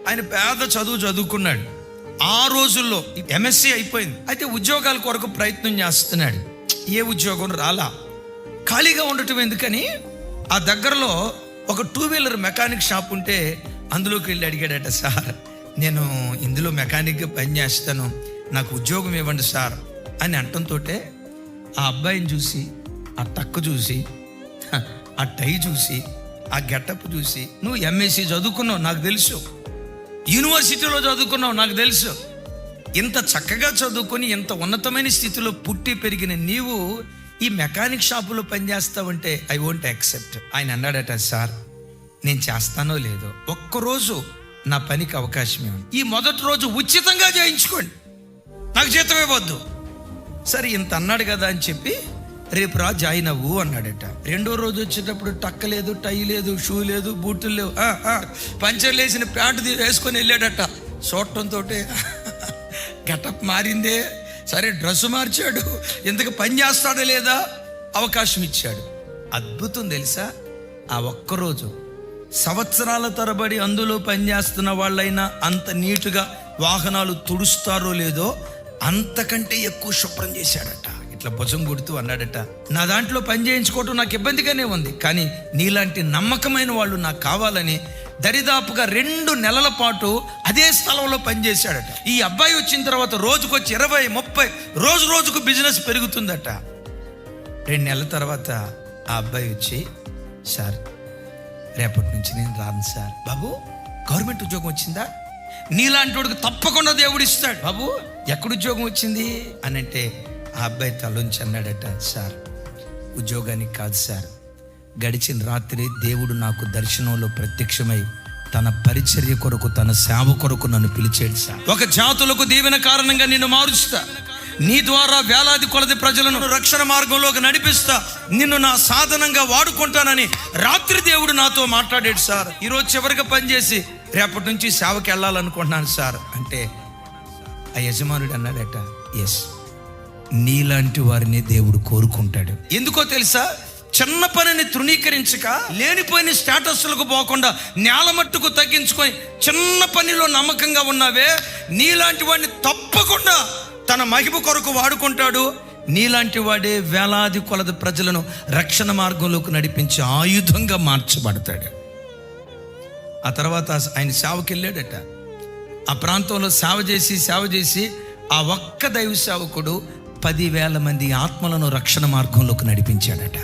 ఆయన పేద చదువు చదువుకున్నాడు. ఆ రోజుల్లో ఎంఎస్సీ అయిపోయింది. అయితే ఉద్యోగాల కొరకు ప్రయత్నం చేస్తున్నాడు. ఏ ఉద్యోగం రాలా. ఖాళీగా ఉండటం ఎందుకని ఆ దగ్గరలో ఒక 2 వీలర్ మెకానిక్ షాప్ ఉంటే అందులోకి వెళ్ళి అడిగాడట, సార్ నేను ఇందులో మెకానిక్గా పనిచేస్తాను, నాకు ఉద్యోగం ఇవ్వండి సార్ అని అంటంతో ఆ అబ్బాయిని చూసి, ఆ టక్కు చూసి, ఆ టై చూసి, ఆ గెటప్ చూసి, నువ్వు ఎంఎస్సీ చదువుకున్నావు నాకు తెలుసు, యూనివర్సిటీలో చదువుకున్నావు నాకు తెలుసు, ఇంత చక్కగా చదువుకొని ఇంత ఉన్నతమైన స్థితిలో పుట్టి పెరిగిన నీవు ఈ మెకానిక్ షాపులో పనిచేస్తావంటే ఐ వోంట్ యాక్సెప్ట్. ఆయన అన్నాడట, సార్ నేను చేస్తానో లేదో ఒక్కరోజు నా పనికి అవకాశం ఇవ్వండి, ఈ మొదటి రోజు ఉచితంగా చేయించుకోండి, నాకు జీతం ఇవ్వద్దు. సరే ఇంత అన్నాడు కదా అని చెప్పి రేపు రా జాయిన్ అవ్వు అన్నాడట. రెండో రోజు వచ్చేటప్పుడు టక్క లేదు, టై లేదు, షూ లేదు, బూట్లు లేవు, పంచర్ లేసిన ప్యాంటు వేసుకొని వెళ్ళాడట. చూడటంతో గెటప్ మారిందే, సరే డ్రెస్సు మార్చాడు, ఇంతకు పని చేస్తాడా లేదా అవకాశం ఇచ్చాడు. అద్భుతం తెలుసా, ఆ ఒక్కరోజు సంవత్సరాల తరబడి అందులో పనిచేస్తున్న వాళ్ళైనా అంత నీటుగా వాహనాలు తుడుస్తారో లేదో అంతకంటే ఎక్కువ శుభ్రం చేశాడట. ఇట్లా భుజం కొడుతూ అన్నాడట, నా దాంట్లో పని చేయించుకోవటం నాకు ఇబ్బందిగానే ఉంది, కానీ నీలాంటి నమ్మకమైన వాళ్ళు నాకు కావాలని దరిదాపుగా 2 నెలల పాటు అదే స్థలంలో పనిచేశాడట. ఈ అబ్బాయి వచ్చిన తర్వాత రోజుకొచ్చి 20-30 రోజుకు బిజినెస్ పెరుగుతుందట. 2 నెలల తర్వాత ఆ అబ్బాయి వచ్చి, సార్ రేపటి నుంచి నేను రాను సార్. బాబు గవర్నమెంట్ ఉద్యోగం వచ్చిందా? నీలాంటి వాడికి తప్పకుండా దేవుడు ఇస్తాడు. బాబు ఎక్కడ ఉద్యోగం వచ్చింది అని అంటే ఆ అబ్బాయి తలొంచి అన్నాడట, సార్ ఉద్యోగానికి కాదు సార్, గడిచిన రాత్రి దేవుడు నాకు దర్శనంలో ప్రత్యక్షమై తన పరిచర్య కొరకు, తన సేవ కొరకు నన్ను పిలిచాడు సార్. ఒక జాతులకు దీవెన కారణంగా నిన్ను మారుస్తా, నీ ద్వారా వేలాది కొలది ప్రజలను రక్షణ మార్గంలోకి నడిపిస్తా, నిన్ను నా సాధనంగా వాడుకుంటానని రాత్రి దేవుడు నాతో మాట్లాడాడు సార్. ఈరోజు చివరిగా పనిచేసి రేపటి నుంచి సేవకి వెళ్ళాలనుకుంటున్నాను సార్ అంటే ఆ యజమానుడు అన్నాడట, ఎస్ నీలాంటి వారిని దేవుడు కోరుకుంటాడు. ఎందుకో తెలుసా, చిన్న పనిని తృణీకరించక, లేనిపోయిన స్టేటస్లకు పోకుండా నేల మట్టుకు తగ్గించుకొని చిన్న పనిలో నమ్మకంగా ఉన్నావే, నీలాంటి వాడిని తప్పకుండా తన మహిమ కొరకు వాడుకుంటాడు. నీలాంటి వాడే వేలాది కొలది ప్రజలను రక్షణ మార్గంలోకి నడిపించే ఆయుధంగా మార్చబడతాడు. ఆ తర్వాత ఆయన సేవకి వెళ్ళాడట. ఆ ప్రాంతంలో సేవ చేసి ఆ ఒక్క దైవ సేవకుడు 10,000 మంది ఆత్మలను రక్షణ మార్గంలోకి నడిపించాడట.